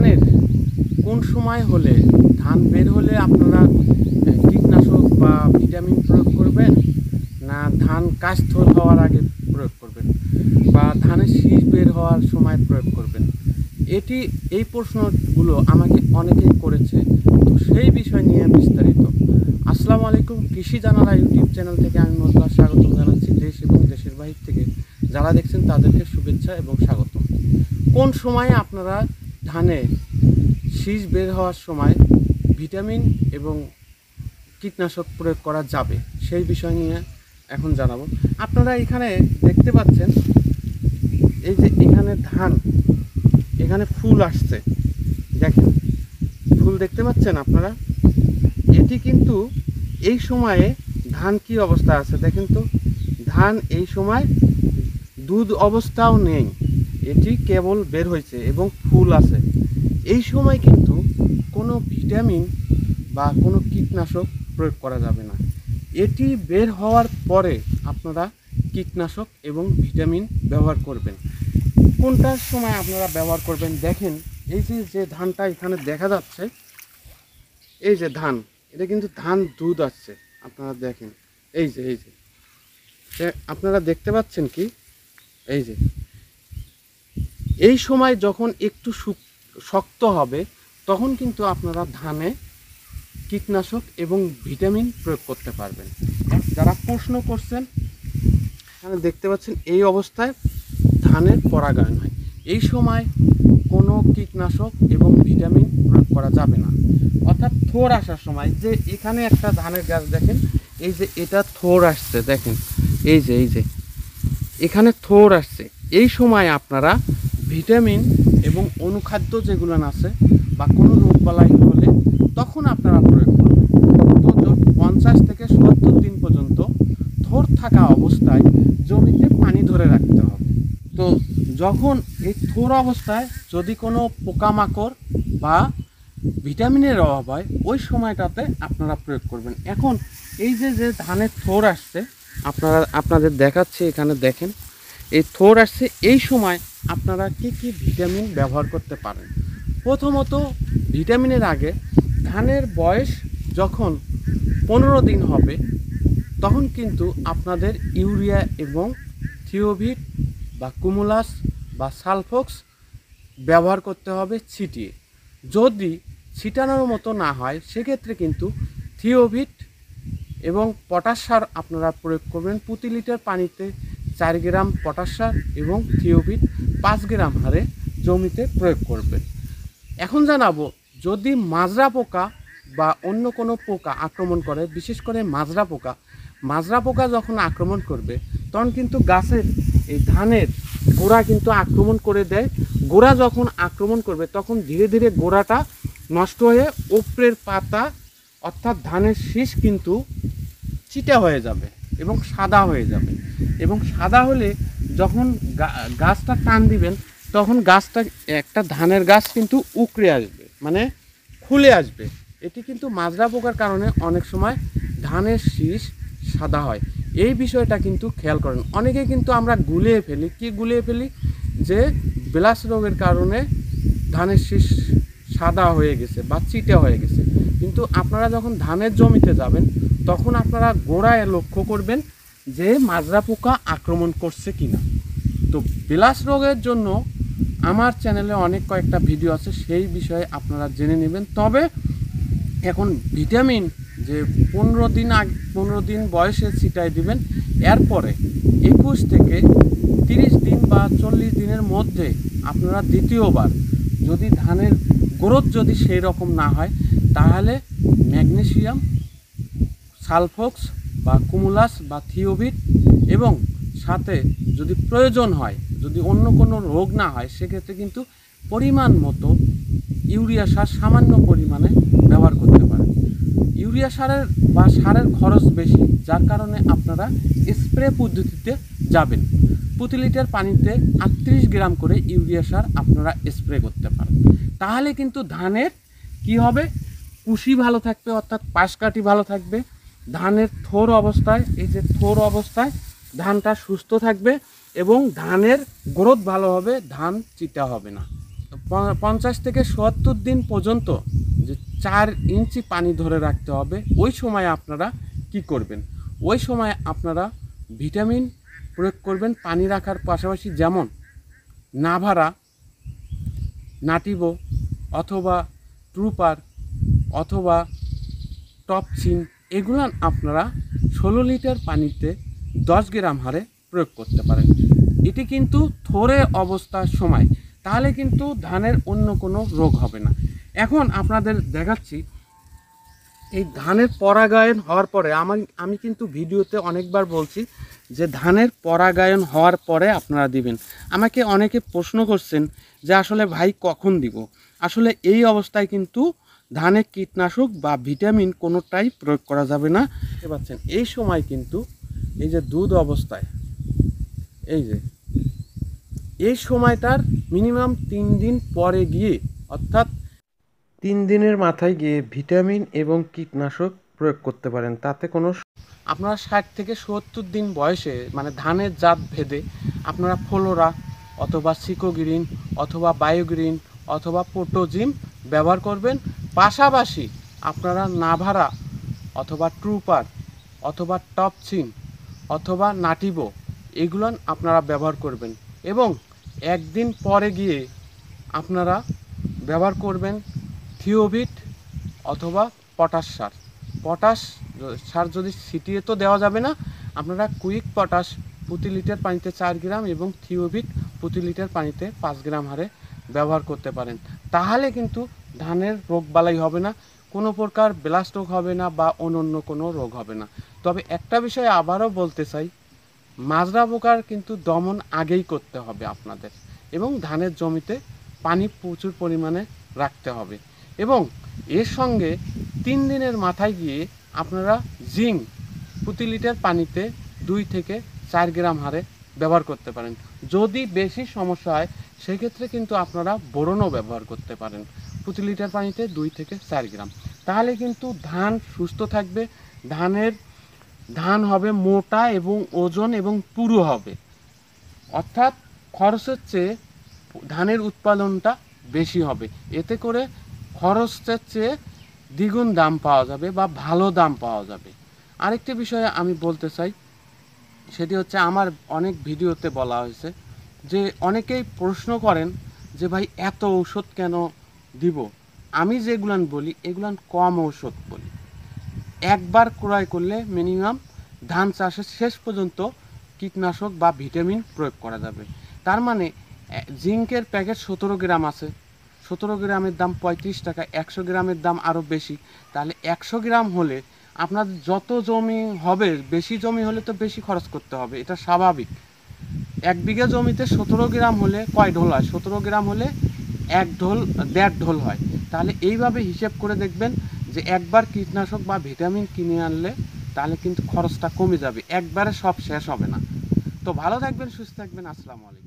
ধানের কোন সময় হলে ধান বের হলে আপনারা কীটনাশক বা ভিটামিন প্রয়োগ করবেন, না ধান কাশথোর হওয়ার আগে প্রয়োগ করবেন, বা ধানের শীষ বের হওয়ার সময় প্রয়োগ করবেন? এই প্রশ্নগুলো আমাকে অনেকেই করেছে। তো সেই বিষয় নিয়ে বিস্তারিত। আসসালামু আলাইকুম, কৃষি জানালা ইউটিউব চ্যানেল থেকে আমি মজুর স্বাগতম জানাচ্ছি। দেশ এবং দেশের বাহির থেকে যারা দেখছেন তাদেরকে শুভেচ্ছা এবং স্বাগতম। কোন সময়ে আপনারা ধানে শীষ বের হওয়ার সময় ভিটামিন এবং কীটনাশক প্রয়োগ করা যাবে সেই বিষয় নিয়ে এখন জানাবো। আপনারা এখানে দেখতে পাচ্ছেন, এই যে এখানে ধান, এখানে ফুল আসছে, দেখেন ফুল দেখতে পাচ্ছেন আপনারা। এটি কিন্তু এই সময়ে ধান কি অবস্থা আছে দেখেন তো। ধান এই সময় দুধ অবস্থাও নেই, এটি কেবল বের হয়েছে এবং ফুল আছে। এই সময় কিন্তু কোনো ভিটামিন বা কোনো কীটনাশক প্রয়োগ করা যাবে না। এটি বের হওয়ার পরে আপনারা কীটনাশক এবং ভিটামিন ব্যবহার করবেন। কোনটার সময় আপনারা ব্যবহার করবেন দেখেন। এই যে ধানটা এখানে দেখা যাচ্ছে, এই যে ধান, এটা কিন্তু ধান দুধ আসছে। আপনারা দেখেন, এই যে আপনারা দেখতে পাচ্ছেন কি, এই সময় যখন একটু শক্ত হবে তখন কিন্তু আপনারা ধানে কীটনাশক এবং ভিটামিন প্রয়োগ করতে পারবেন। যারা প্রশ্ন করছেন, এখানে দেখতে পাচ্ছেন এই অবস্থায় ধানের পরাগায়ন হয়। এই সময় কোনো কীটনাশক এবং ভিটামিন প্রয়োগ করা যাবে না। অর্থাৎ থোর আসার সময়, যে এখানে একটা ধানের গাছ দেখেন, এই যে এটা থোর আসছে দেখেন, এই যে এখানে থোর আসছে। এই সময় আপনারা ভিটামিন এবং অনুখাদ্য যেগুলো আছে বা কোনো রোগবালাই হলে তখন আপনারা প্রয়োগ করবেন। তো 50 থেকে 70 দিন পর্যন্ত থোর থাকা অবস্থায় জমিতে পানি ধরে রাখতে হবে। তো যখন এই থোর অবস্থায় যদি কোনো পোকামাকড় বা ভিটামিনের অভাব হয়, ওই সময়টাতে আপনারা প্রয়োগ করবেন। এখন এই যে ধানের থোর আসছে, আপনাদের দেখাচ্ছি, এখানে দেখেন এই থোর আসছে। এই সময় আপনারা কি ভিটামিন ব্যবহার করতে পারেন? প্রথমত, ভিটামিনের আগে ধানের বয়স যখন 15 দিন হবে তখন কিন্তু আপনাদের ইউরিয়া এবং থিওভিট বা কুমুলাস বা সালফক্স ব্যবহার করতে হবে ছিটিয়ে। যদি ছিটানোর মতো না হয় সেক্ষেত্রে কিন্তু থিওভিট এবং পটাশ সার আপনারা প্রয়োগ করবেন। প্রতি লিটার পানিতে 4 গ্রাম পটাশ সার এবং থিওভিট 5 গ্রাম হারে জমিতে প্রয়োগ করবেন। এখন জানাবো, যদি মাজরা পোকা বা অন্য কোনো পোকা আক্রমণ করে, বিশেষ করে মাজরা পোকা যখন আক্রমণ করবে তখন কিন্তু গাছের এই ধানের গোড়া কিন্তু আক্রমণ করে দেয়। গোড়া যখন আক্রমণ করবে তখন ধীরে ধীরে গোড়াটা নষ্ট হয়ে উপরের পাতা অর্থাৎ ধানের শীষ কিন্তু চিটা হয়ে যাবে এবং সাদা হয়ে যাবে। এবং সাদা হলে যখন গাছটা টান দিবেন তখন গাছটা, একটা ধানের গাছ কিন্তু উকড়ে আসবে, মানে খুলে আসবে। এটি কিন্তু মাজরা পোকার কারণে অনেক সময় ধানের শীষ সাদা হয়। এই বিষয়টা কিন্তু খেয়াল করেন। অনেকে কিন্তু আমরা গুলিয়ে ফেলি যে ব্লাস রোগের কারণে ধানের শীষ সাদা হয়ে গেছে বা চিটা হয়ে গেছে। কিন্তু আপনারা যখন ধানের জমিতে যাবেন তখন আপনারা গোড়ায় লক্ষ্য করবেন যে মাজরা পোকা আক্রমণ করছে কিনা। তো ব্লাস রোগের জন্য আমার চ্যানেলে অনেক কয়েকটা ভিডিও আছে, সেই বিষয়ে আপনারা জেনে নেবেন। তবে এখন ভিটামিন যে 15 দিন বয়সে ছিটাই দিবেন, এরপরে 21 থেকে 30 দিন বা 40 দিনের মধ্যে আপনারা দ্বিতীয়বার, যদি ধানের গ্রোথ যদি সেই রকম না হয় তাহলে ম্যাগনেসিয়াম, সালফক্স বা কুমুলাস বা থিওভিট, এবং সাথে যদি প্রয়োজন হয়, যদি অন্য কোনো রোগ না হয় সেক্ষেত্রে কিন্তু পরিমাণ মতো ইউরিয়া সার সামান্য পরিমাণে ব্যবহার করতে পারেন। ইউরিয়া সারের খরচ বেশি, যার কারণে আপনারা স্প্রে পদ্ধতিতে যাবেন। প্রতি লিটার পানিতে 38 গ্রাম করে ইউরিয়া সার আপনারা স্প্রে করতে পারেন। তাহলে কিন্তু ধানের কি হবে, কুশি ভালো থাকবে, অর্থাৎ পাশকাঠি ভালো থাকবে। ধানের থোর অবস্থায়, এই যে থোর অবস্থায় ধানটা সুস্থ থাকবে এবং ধানের গ্রোথ ভালো হবে, ধান চিটা হবে না। তো 50 থেকে 70 দিন পর্যন্ত যে 4 ইঞ্চি পানি ধরে রাখতে হবে, ওই সময় আপনারা কি করবেন? ওই সময় আপনারা ভিটামিন প্রয়োগ করবেন পানি রাখার পাশাপাশি, যেমন নাভারা, নাটিভো অথবা ট্রুপার অথবা টপচিন, এগুলো আপনারা 16 লিটার পানিতে 10 গ্রাম হারে প্রয়োগ করতে পারেন। এটি কিন্তু থরে অবস্থার সময়, তাহলে কিন্তু ধানের অন্য কোনো রোগ হবে না। এখন আপনাদের দেখাচ্ছি এই ধানের পরাগায়ন হওয়ার পরে, আমি কিন্তু ভিডিওতে অনেকবার বলছি যে ধানের পরাগায়ন হওয়ার পরে আপনারা দিবেন। আমাকে অনেকে প্রশ্ন করছেন যে আসলে ভাই কখন দিব? আসলে এই অবস্থায় কিন্তু ধানে কীটনাশক বা ভিটামিন কোনোটাই প্রয়োগ করা যাবে না। দেখতে পাচ্ছেন এই সময় কিন্তু এই যে দুধ অবস্থায়, এই সময়টার মিনিমাম 3 দিন পরে গিয়ে, অর্থাৎ 3 দিনের মাথায় গিয়ে ভিটামিন এবং কীটনাশক প্রয়োগ করতে পারেন। তাতে কোনো আপনারা 60 থেকে 70 দিন বয়সে, মানে ধানের জাত ভেদে আপনারা ফ্লোরা অথবা সিকোগ্রিন অথবা বায়োগ্রিন অথবা পোটোজিম ব্যবহার করবেন। পাশাপাশি আপনারা নাভারা অথবা ট্রুপার অথবা টপচিন অথবা নাটিভো এগুলো আপনারা ব্যবহার করবেন। এবং একদিন পরে গিয়ে আপনারা ব্যবহার করবেন থিওভিট অথবা পটাশ সার। পটাশ সার যদি ছিটিয়ে তো দেওয়া যাবে না, আপনারা কুইক পটাশ প্রতি লিটার পানিতে 4 গ্রাম এবং থিওভিট প্রতি লিটার পানিতে 5 গ্রাম হারে ব্যবহার করতে পারেন। তাহলে কিন্তু ধানের রোগবালাই হবে না, কোনো প্রকার ব্লাস্ট রোগ হবে না বা অন্য কোনো রোগ হবে না। তবে একটা বিষয় আবারও বলতে চাই, মাজরা পোকার কিন্তু দমন আগেই করতে হবে আপনাদের, এবং ধানের জমিতে পানি প্রচুর পরিমাণে রাখতে হবে। এবং এর সঙ্গে 3 দিনের মাথায় গিয়ে আপনারা জিঙ্ক প্রতি লিটার পানিতে 2 থেকে 4 গ্রাম হারে ব্যবহার করতে পারেন। যদি বেশি সমস্যা হয় সেক্ষেত্রে কিন্তু আপনারা বোরনও ব্যবহার করতে পারেন প্রতি লিটার পানিতে 2 থেকে 4 গ্রাম। তাহলে কিন্তু ধান সুস্থ থাকবে, ধান হবে মোটা এবং ওজন এবং পুরো হবে, অর্থাৎ খরচের চেয়ে ধানের উৎপাদনটা বেশি হবে। এতে করে খরচের চেয়ে দ্বিগুণ দাম পাওয়া যাবে বা ভালো দাম পাওয়া যাবে। আরেকটি বিষয়ে আমি বলতে চাই, সেটি হচ্ছে আমার অনেক ভিডিওতে বলা হয়েছে যে অনেকেই প্রশ্ন করেন যে ভাই এত ঔষধ কেন দিব? আমি যেগুলান বলি এগুলান কম ঔষধ বলি। একবার ক্রয় করলে মিনিমাম ধান চাষের শেষ পর্যন্ত কীটনাশক বা ভিটামিন প্রয়োগ করা যাবে। তার মানে জিঙ্কের প্যাকেট 17 গ্রাম আছে, 17 গ্রামের দাম 35 টাকা, 100 গ্রামের দাম আরও বেশি। তাহলে 100 গ্রাম হলে আপনার যত জমি হবে, বেশি জমি হলে তো বেশি খরচ করতে হবে, এটা স্বাভাবিক। 1 বিঘা জমিতে 17 গ্রাম হলে কয় ঢোল হয়? 17 গ্রাম হলে 1.5 ঢোল হয়। তাহলে এইভাবে হিসেব করে দেখবেন যে একবার কীটনাশক বা ভিটামিন কিনে আনলে তাহলে কিন্তু খরচটা কমে যাবে, একবারে সব শেষ হবে না। তো ভালো থাকবেন, সুস্থ থাকবেন। আসসালামু আলাইকুম।